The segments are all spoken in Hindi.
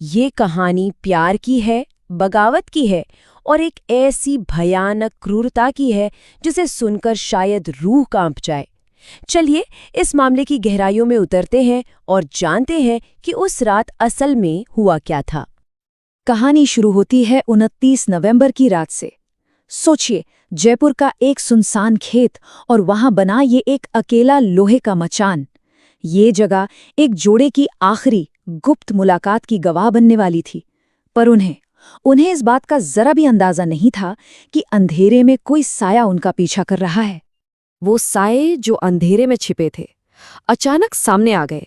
ये कहानी प्यार की है, बगावत की है और एक ऐसी भयानक क्रूरता की है जिसे सुनकर शायद रूह कांप जाए। चलिए इस मामले की गहराइयों में उतरते हैं और जानते हैं कि उस रात असल में हुआ क्या था। कहानी शुरू होती है 29 नवंबर की रात से। सोचिए, जयपुर का एक सुनसान खेत और वहां बना ये एक अकेला लोहे का मचान। ये जगह एक जोड़े की आखिरी गुप्त मुलाकात की गवाह बनने वाली थी। पर उन्हें इस बात का जरा भी अंदाजा नहीं था कि अंधेरे में कोई साया उनका पीछा कर रहा है। वो साए जो अंधेरे में छिपे थे अचानक सामने आ गए।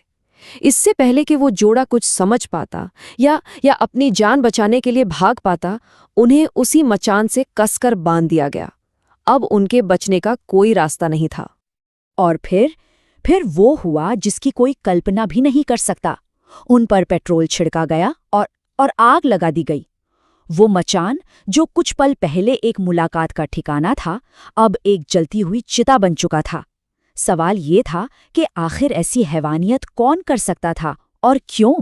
इससे पहले कि वो जोड़ा कुछ समझ पाता या अपनी जान बचाने के लिए भाग पाता, उन्हें उसी मचान से कसकर बांध दिया गया। अब उनके बचने का कोई रास्ता नहीं था। और फिर वो हुआ जिसकी कोई कल्पना भी नहीं कर सकता। उन पर पेट्रोल छिड़का गया और आग लगा दी गई। वो मचान जो कुछ पल पहले एक मुलाकात का ठिकाना था, अब एक जलती हुई चिता बन चुका था। सवाल ये था कि आखिर ऐसी हैवानियत कौन कर सकता था और क्यों?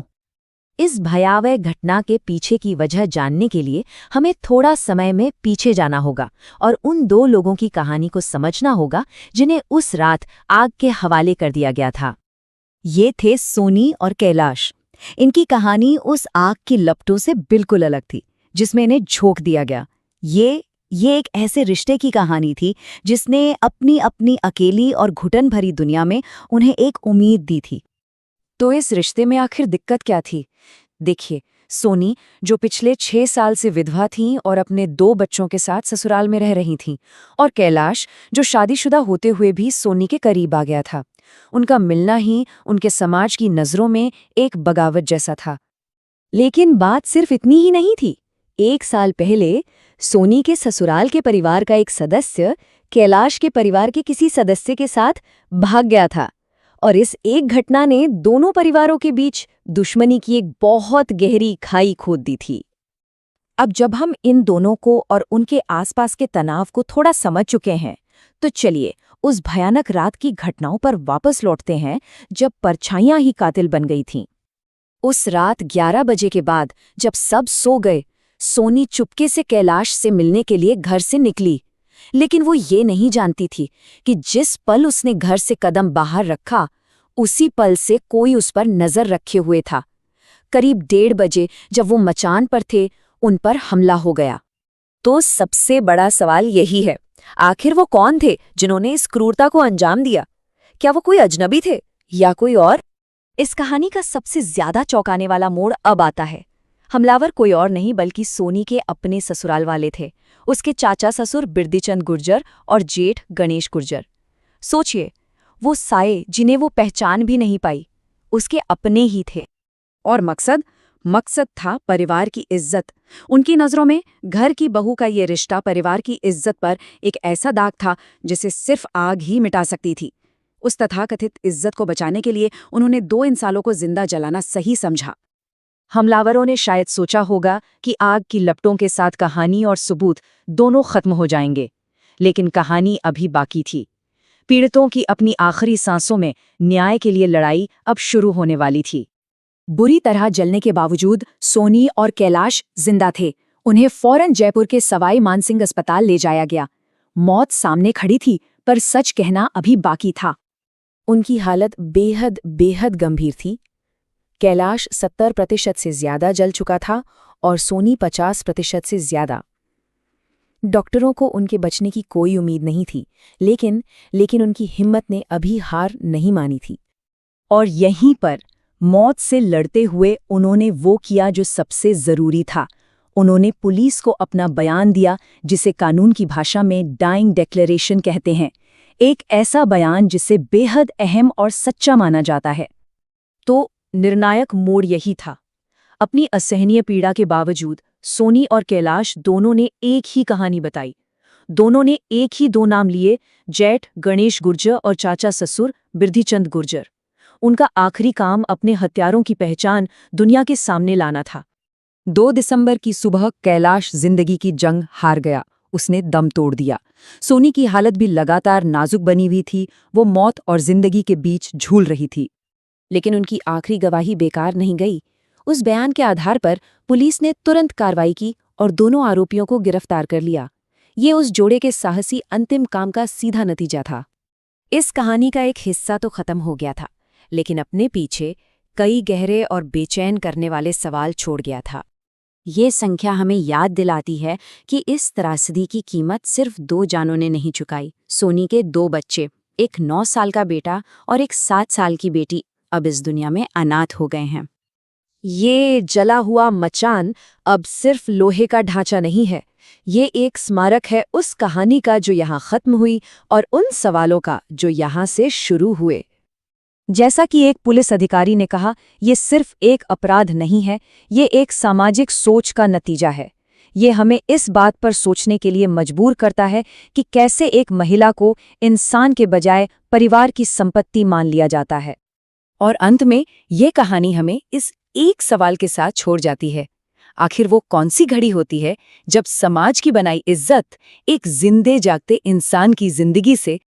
इस भयावह घटना के पीछे की वजह जानने के लिए हमें थोड़ा समय में पीछे जाना होगा और उन दो लोगों की कहानी को समझना होगा जिन्हें उस रात आग के हवाले कर दिया गया था। ये थे सोनी और कैलाश। इनकी कहानी उस आग की लपटों से बिल्कुल अलग थी जिसमें इन्हें झोंक दिया गया। ये एक ऐसे रिश्ते की कहानी थी जिसने अपनी अपनी अकेली और घुटन भरी दुनिया में उन्हें एक उम्मीद दी थी। तो इस रिश्ते में आखिर दिक्कत क्या थी? देखिए, सोनी जो पिछले 6 साल से विधवा थीं और अपने 2 बच्चों के साथ ससुराल में रह रही थीं, और कैलाश जो शादीशुदा होते हुए भी सोनी के करीब आ गया था। उनका मिलना ही उनके समाज की नज़रों में एक बगावत जैसा था। लेकिन बात सिर्फ इतनी ही नहीं थी। 1 साल पहले सोनी के ससुराल के परिवार का एक सदस्य कैलाश के परिवार के किसी सदस्य के साथ भाग गया था, और इस एक घटना ने दोनों परिवारों के बीच दुश्मनी की एक बहुत गहरी खाई खोद दी थी। अब जब हम इन दोनों को और उनके आसपास के तनाव को थोड़ा समझ चुके हैं, तो चलिए उस भयानक रात की घटनाओं पर वापस लौटते हैं जब परछाइयां ही कातिल बन गई थीं। उस रात 11 बजे के बाद जब सब सो गए, सोनी चुपके से कैलाश से मिलने के लिए घर से निकली। लेकिन वो ये नहीं जानती थी कि जिस पल उसने घर से कदम बाहर रखा, उसी पल से कोई उस पर नजर रखे हुए था। करीब 1:30 बजे जब वो मचान पर थे, उन पर हमला हो गया। तो सबसे बड़ा सवाल यही है, आखिर वो कौन थे जिन्होंने इस क्रूरता को अंजाम दिया? क्या वो कोई अजनबी थे या कोई और? इस कहानी का सबसे ज्यादा चौंकाने वाला मोड़ अब आता है। हमलावर कोई और नहीं बल्कि सोनी के अपने ससुराल वाले थे, उसके चाचा ससुर बिरदीचंद गुर्जर और जेठ गणेश गुर्जर। सोचिए, वो साए जिन्हें वो पहचान भी नहीं पाई, उसके अपने ही थे। और मकसद था परिवार की इज्जत। उनकी नज़रों में घर की बहू का ये रिश्ता परिवार की इज्जत पर एक ऐसा दाग था जिसे सिर्फ आग ही मिटा सकती थी। उस तथाकथित इज्जत को बचाने के लिए उन्होंने 2 इंसानों को जिंदा जलाना सही समझा। हमलावरों ने शायद सोचा होगा कि आग की लपटों के साथ कहानी और सबूत दोनों खत्म हो जाएंगे, लेकिन कहानी अभी बाकी थी। पीड़ितों की अपनी आखिरी सांसों में न्याय के लिए लड़ाई अब शुरू होने वाली थी। बुरी तरह जलने के बावजूद सोनी और कैलाश जिंदा थे। उन्हें फौरन जयपुर के सवाई मानसिंह अस्पताल ले जाया गया। मौत सामने खड़ी थी, पर सच कहना अभी बाकी था। उनकी हालत बेहद बेहद गंभीर थी। कैलाश 70% से ज्यादा जल चुका था और सोनी 50% से ज्यादा। डॉक्टरों को उनके बचने की कोई उम्मीद नहीं थी, लेकिन उनकी हिम्मत ने अभी हार नहीं मानी थी। और यहीं पर मौत से लड़ते हुए उन्होंने वो किया जो सबसे जरूरी था। उन्होंने पुलिस को अपना बयान दिया, जिसे कानून की भाषा में डाइंग डिक्लेरेशन कहते हैं। एक ऐसा बयान जिसे बेहद अहम और सच्चा माना जाता है। तो निर्णायक मोड़ यही था। अपनी असहनीय पीड़ा के बावजूद सोनी और कैलाश दोनों ने एक ही कहानी बताई। दोनों ने एक ही 2 नाम लिए, जेठ गणेश गुर्जर और चाचा ससुर बिरदीचंद गुर्जर। उनका आखिरी काम अपने हत्यारों की पहचान दुनिया के सामने लाना था। 2 दिसंबर की सुबह कैलाश जिंदगी की जंग हार गया। उसने दम तोड़ दिया। सोनी की हालत भी लगातार नाजुक बनी हुई थी। वो मौत और जिंदगी के बीच झूल रही थी। लेकिन उनकी आखिरी गवाही बेकार नहीं गई। उस बयान के आधार पर पुलिस ने तुरंत कार्रवाई की और दोनों आरोपियों को गिरफ्तार कर लिया। ये उस जोड़े के साहसी अंतिम काम का सीधा नतीजा था। इस कहानी का एक हिस्सा तो खत्म हो गया था, लेकिन अपने पीछे कई गहरे और बेचैन करने वाले सवाल छोड़ गया था। ये संख्या हमें याद दिलाती है कि इस त्रासदी की कीमत सिर्फ 2 जानों ने नहीं चुकाई। सोनी के 2 बच्चे, एक 9 साल का बेटा और एक 7 साल की बेटी, अब इस दुनिया में अनाथ हो गए हैं। ये जला हुआ मचान अब सिर्फ लोहे का ढांचा नहीं है, ये एक स्मारक है उस कहानी का जो यहाँ खत्म हुई और उन सवालों का जो यहाँ से शुरू हुए। जैसा कि एक पुलिस अधिकारी ने कहा, ये सिर्फ एक अपराध नहीं है, ये एक सामाजिक सोच का नतीजा है। ये हमें इस बात पर सोचने के लिए मजबूर करता है कि कैसे एक महिला को इंसान के बजाय परिवार की संपत्ति मान लिया जाता है। और अंत में ये कहानी हमें इस एक सवाल के साथ छोड़ जाती है, आखिर वो कौन सी घड़ी होती है जब समाज की बनाई इज्जत एक जिंदे जागते इंसान की जिंदगी से